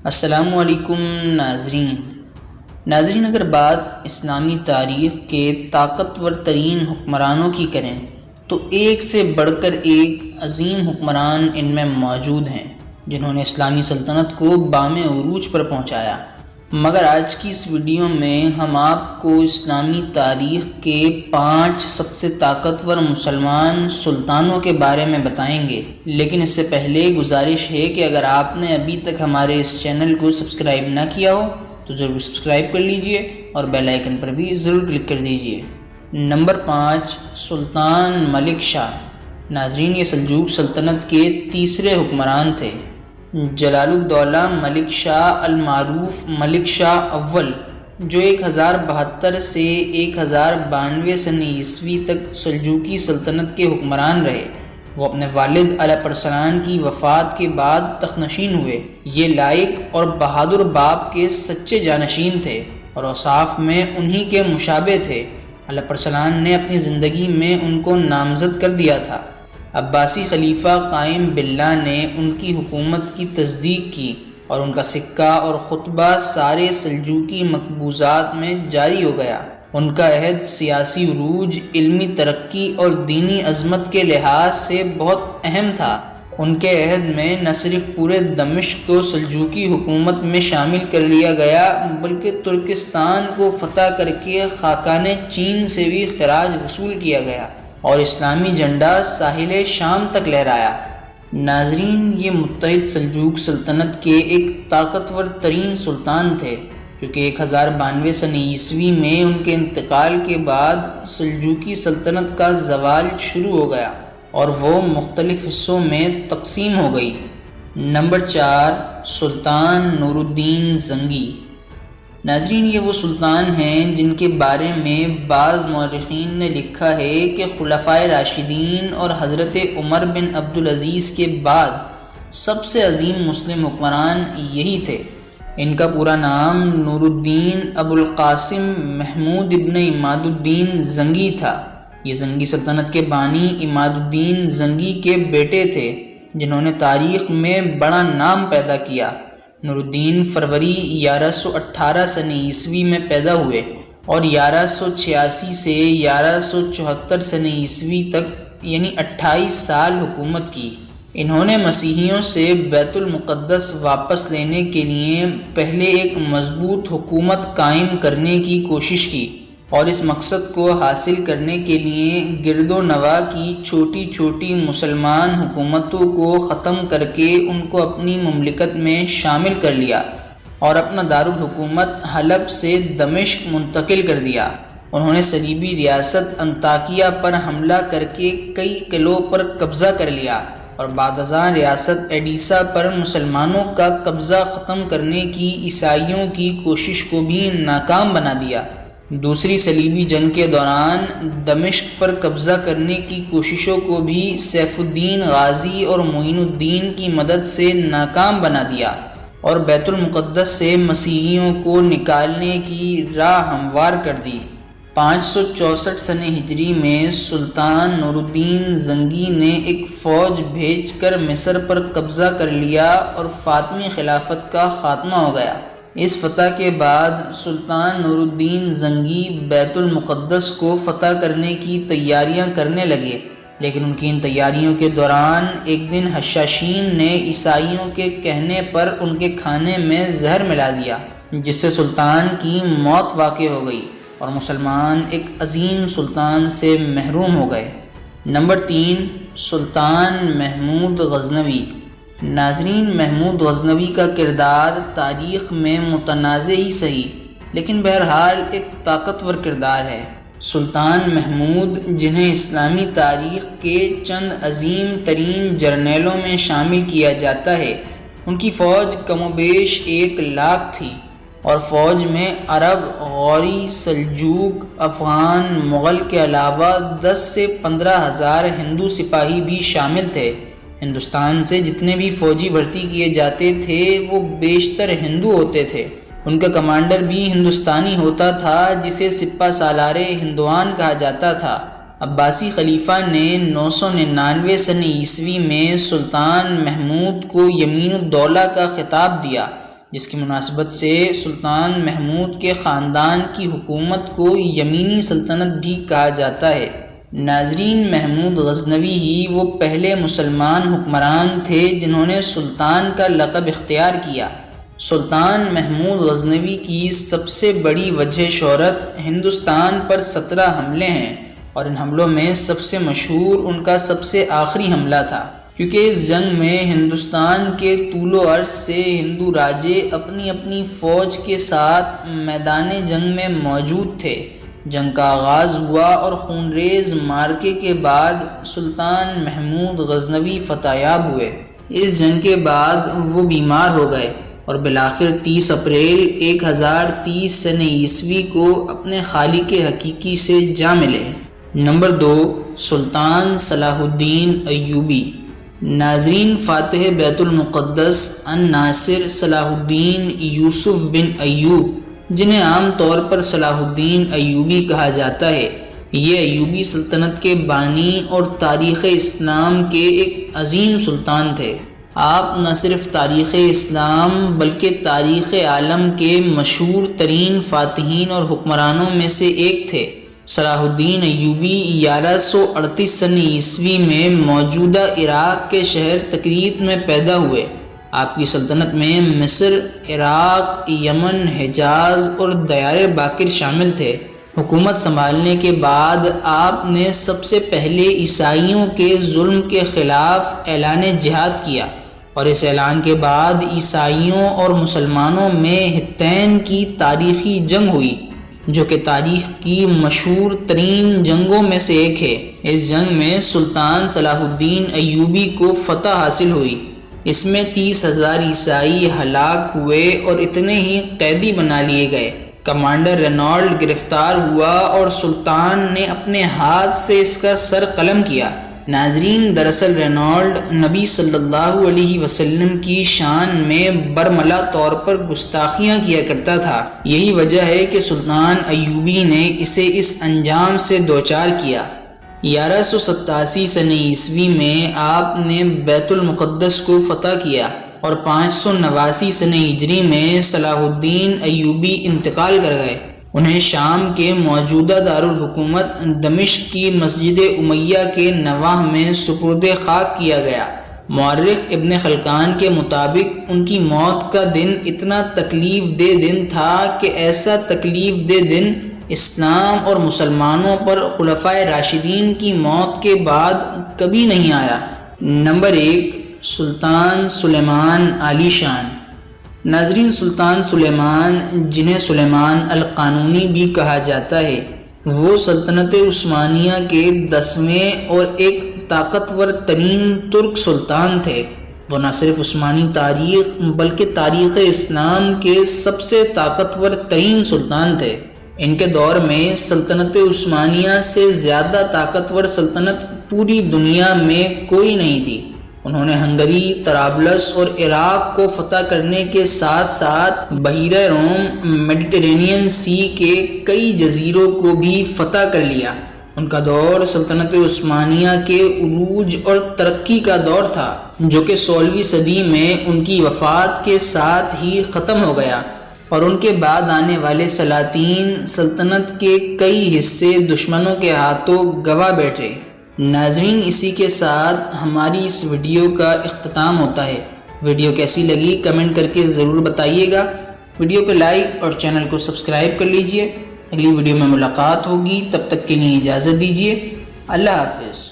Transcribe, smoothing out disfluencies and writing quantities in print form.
السلام علیکم ناظرین، اگر بات اسلامی تاریخ کے طاقتور ترین حکمرانوں کی کریں تو ایک سے بڑھ کر ایک عظیم حکمران ان میں موجود ہیں جنہوں نے اسلامی سلطنت کو بام عروج پر پہنچایا۔ مگر آج کی اس ویڈیو میں ہم آپ کو اسلامی تاریخ کے 5 سب سے طاقتور مسلمان سلطانوں کے بارے میں بتائیں گے، لیکن اس سے پہلے گزارش ہے کہ اگر آپ نے ابھی تک ہمارے اس چینل کو سبسکرائب نہ کیا ہو تو ضرور سبسکرائب کر لیجئے اور بیل آئیکن پر بھی ضرور کلک کر دیجئے۔ نمبر 5، سلطان ملک شاہ۔ ناظرین، یہ سلجوق سلطنت کے تیسرے حکمران تھے۔ جلال الدولہ ملک شاہ المعروف ملک شاہ اول، جو 1072 سے 1092 سن عیسوی تک سلجوقی سلطنت کے حکمران رہے، وہ اپنے والد علیہ السلام کی وفات کے بعد تخت نشین ہوئے۔ یہ لائق اور بہادر باپ کے سچے جانشین تھے اور اوصاف میں انہی کے مشابہ تھے۔ علیہ السلام نے اپنی زندگی میں ان کو نامزد کر دیا تھا۔ عباسی خلیفہ قائم باللہ نے ان کی حکومت کی تصدیق کی اور ان کا سکہ اور خطبہ سارے سلجوقی مقبوضات میں جاری ہو گیا۔ ان کا عہد سیاسی عروج، علمی ترقی اور دینی عظمت کے لحاظ سے بہت اہم تھا۔ ان کے عہد میں نہ صرف پورے دمشق کو سلجوقی حکومت میں شامل کر لیا گیا بلکہ ترکستان کو فتح کر کے خاقان چین سے بھی خراج وصول کیا گیا اور اسلامی جھنڈا ساحل شام تک لہرایا۔ ناظرین، یہ متحد سلجوق سلطنت کے ایک طاقتور ترین سلطان تھے، کیونکہ 1092 سن عیسوی میں ان کے انتقال کے بعد سلجوقی سلطنت کا زوال شروع ہو گیا اور وہ مختلف حصوں میں تقسیم ہو گئی۔ نمبر 4، سلطان نور الدین زنگی۔ ناظرین، یہ وہ سلطان ہیں جن کے بارے میں بعض مورخین نے لکھا ہے کہ خلفائے راشدین اور حضرت عمر بن عبدالعزیز کے بعد سب سے عظیم مسلم حکمران یہی تھے۔ ان کا پورا نام نور الدین ابو القاسم محمود ابن عماد الدین زنگی تھا۔ یہ زنگی سلطنت کے بانی عماد الدین زنگی کے بیٹے تھے جنہوں نے تاریخ میں بڑا نام پیدا کیا۔ نور الدین فروری 1118 سن عیسوی میں پیدا ہوئے اور 1186 سے 1174 سن عیسوی تک یعنی 28 سال حکومت کی۔ انہوں نے مسیحیوں سے بیت المقدس واپس لینے کے لیے پہلے ایک مضبوط حکومت قائم کرنے کی کوشش کی اور اس مقصد کو حاصل کرنے کے لیے گرد و نواح کی چھوٹی چھوٹی مسلمان حکومتوں کو ختم کر کے ان کو اپنی مملکت میں شامل کر لیا اور اپنا دارالحکومت حلب سے دمشق منتقل کر دیا۔ انہوں نے صلیبی ریاست انطاکیہ پر حملہ کر کے کئی قلعوں پر قبضہ کر لیا اور بعد ازاں ریاست ایڈیسا پر مسلمانوں کا قبضہ ختم کرنے کی عیسائیوں کی کوشش کو بھی ناکام بنا دیا۔ دوسری صلیبی جنگ کے دوران دمشق پر قبضہ کرنے کی کوششوں کو بھی سیف الدین غازی اور معین الدین کی مدد سے ناکام بنا دیا اور بیت المقدس سے مسیحیوں کو نکالنے کی راہ ہموار کر دی۔ 564 سن ہجری میں سلطان نور الدین زنگی نے ایک فوج بھیج کر مصر پر قبضہ کر لیا اور فاطمی خلافت کا خاتمہ ہو گیا۔ اس فتح کے بعد سلطان نور الدین زنگی بیت المقدس کو فتح کرنے کی تیاریاں کرنے لگے، لیکن ان کی ان تیاریوں کے دوران ایک دن حشاشین نے عیسائیوں کے کہنے پر ان کے کھانے میں زہر ملا دیا، جس سے سلطان کی موت واقع ہو گئی اور مسلمان ایک عظیم سلطان سے محروم ہو گئے۔ نمبر 3، سلطان محمود غزنوی۔ ناظرین، محمود غزنوی کا کردار تاریخ میں متنازع ہی صحیح لیکن بہرحال ایک طاقتور کردار ہے۔ سلطان محمود، جنہیں اسلامی تاریخ کے چند عظیم ترین جرنیلوں میں شامل کیا جاتا ہے، ان کی فوج کم و بیش 1 لاکھ تھی اور فوج میں عرب، غوری، سلجوق، افغان، مغل کے علاوہ 10 سے 15 ہزار ہندو سپاہی بھی شامل تھے۔ ہندوستان سے جتنے بھی فوجی بھرتی کیے جاتے تھے وہ بیشتر ہندو ہوتے تھے۔ ان کا کمانڈر بھی ہندوستانی ہوتا تھا جسے سپہ سالار ہندوان کہا جاتا تھا۔ عباسی خلیفہ نے 999 سن عیسوی میں سلطان محمود کو یمین الدولہ کا خطاب دیا جس کی مناسبت سے سلطان محمود کے خاندان کی حکومت کو یمینی سلطنت بھی کہا جاتا ہے۔ ناظرین، محمود غزنوی ہی وہ پہلے مسلمان حکمران تھے جنہوں نے سلطان کا لقب اختیار کیا۔ سلطان محمود غزنوی کی سب سے بڑی وجہ شہرت ہندوستان پر 17 حملے ہیں، اور ان حملوں میں سب سے مشہور ان کا سب سے آخری حملہ تھا، کیونکہ اس جنگ میں ہندوستان کے طول و عرض سے ہندو راجے اپنی اپنی فوج کے ساتھ میدان جنگ میں موجود تھے۔ جنگ کا آغاز ہوا اور خونریز مارکے کے بعد سلطان محمود غزنوی فتح یاب ہوئے۔ اس جنگ کے بعد وہ بیمار ہو گئے اور بالآخر 30 اپریل 1030 سن عیسوی کو اپنے خالق حقیقی سے جا ملے۔ نمبر 2، سلطان صلاح الدین ایوبی۔ ناظرین، فاتح بیت المقدس الناصر صلاح الدین یوسف بن ایوب، جنہیں عام طور پر صلاح الدین ایوبی کہا جاتا ہے، یہ ایوبی سلطنت کے بانی اور تاریخ اسلام کے ایک عظیم سلطان تھے۔ آپ نہ صرف تاریخ اسلام بلکہ تاریخ عالم کے مشہور ترین فاتحین اور حکمرانوں میں سے ایک تھے۔ صلاح الدین ایوبی 1138 سن عیسوی میں موجودہ عراق کے شہر تکریت میں پیدا ہوئے۔ آپ کی سلطنت میں مصر، عراق، یمن، حجاز اور دیار باکر شامل تھے۔ حکومت سنبھالنے کے بعد آپ نے سب سے پہلے عیسائیوں کے ظلم کے خلاف اعلان جہاد کیا، اور اس اعلان کے بعد عیسائیوں اور مسلمانوں میں ہتین کی تاریخی جنگ ہوئی، جو کہ تاریخ کی مشہور ترین جنگوں میں سے ایک ہے۔ اس جنگ میں سلطان صلاح الدین ایوبی کو فتح حاصل ہوئی۔ اس میں 30,000 عیسائی ہلاک ہوئے اور اتنے ہی قیدی بنا لیے گئے۔ کمانڈر رینالڈ گرفتار ہوا اور سلطان نے اپنے ہاتھ سے اس کا سر قلم کیا۔ ناظرین، دراصل رینالڈ نبی صلی اللہ علیہ وسلم کی شان میں برملا طور پر گستاخیاں کیا کرتا تھا۔ یہی وجہ ہے کہ سلطان ایوبی نے اسے اس انجام سے دوچار کیا۔ 1187 سن عیسوی میں آپ نے بیت المقدس کو فتح کیا، اور 589 سن ہجری میں صلاح الدین ایوبی انتقال کر گئے۔ انہیں شام کے موجودہ دارالحکومت دمشق کی مسجد امیہ کے نواح میں سپرد خاک کیا گیا۔ مورخ ابن خلکان کے مطابق ان کی موت کا دن اتنا تکلیف دہ دن تھا کہ ایسا تکلیف دہ دن اسلام اور مسلمانوں پر خلفائے راشدین کی موت کے بعد کبھی نہیں آیا۔ نمبر 1، سلطان سلیمان عالی شان۔ ناظرین، سلطان سلیمان، جنہیں سلیمان القانونی بھی کہا جاتا ہے، وہ سلطنت عثمانیہ کے 10ویں اور ایک طاقتور ترین ترک سلطان تھے۔ وہ نہ صرف عثمانی تاریخ بلکہ تاریخ اسلام کے سب سے طاقتور ترین سلطان تھے۔ ان کے دور میں سلطنت عثمانیہ سے زیادہ طاقتور سلطنت پوری دنیا میں کوئی نہیں تھی۔ انہوں نے ہنگری، طرابلس اور عراق کو فتح کرنے کے ساتھ ساتھ بحیرہ روم، میڈیٹرینین سی کے کئی جزیروں کو بھی فتح کر لیا۔ ان کا دور سلطنت عثمانیہ کے عروج اور ترقی کا دور تھا، جو کہ 16ویں صدی میں ان کی وفات کے ساتھ ہی ختم ہو گیا، اور ان کے بعد آنے والے سلاطین سلطنت کے کئی حصے دشمنوں کے ہاتھوں گنوا بیٹھے۔ ناظرین، اسی کے ساتھ ہماری اس ویڈیو کا اختتام ہوتا ہے۔ ویڈیو کیسی لگی کمنٹ کر کے ضرور بتائیے گا۔ ویڈیو کو لائک اور چینل کو سبسکرائب کر لیجئے۔ اگلی ویڈیو میں ملاقات ہوگی، تب تک کے لیے اجازت دیجیے۔ اللہ حافظ۔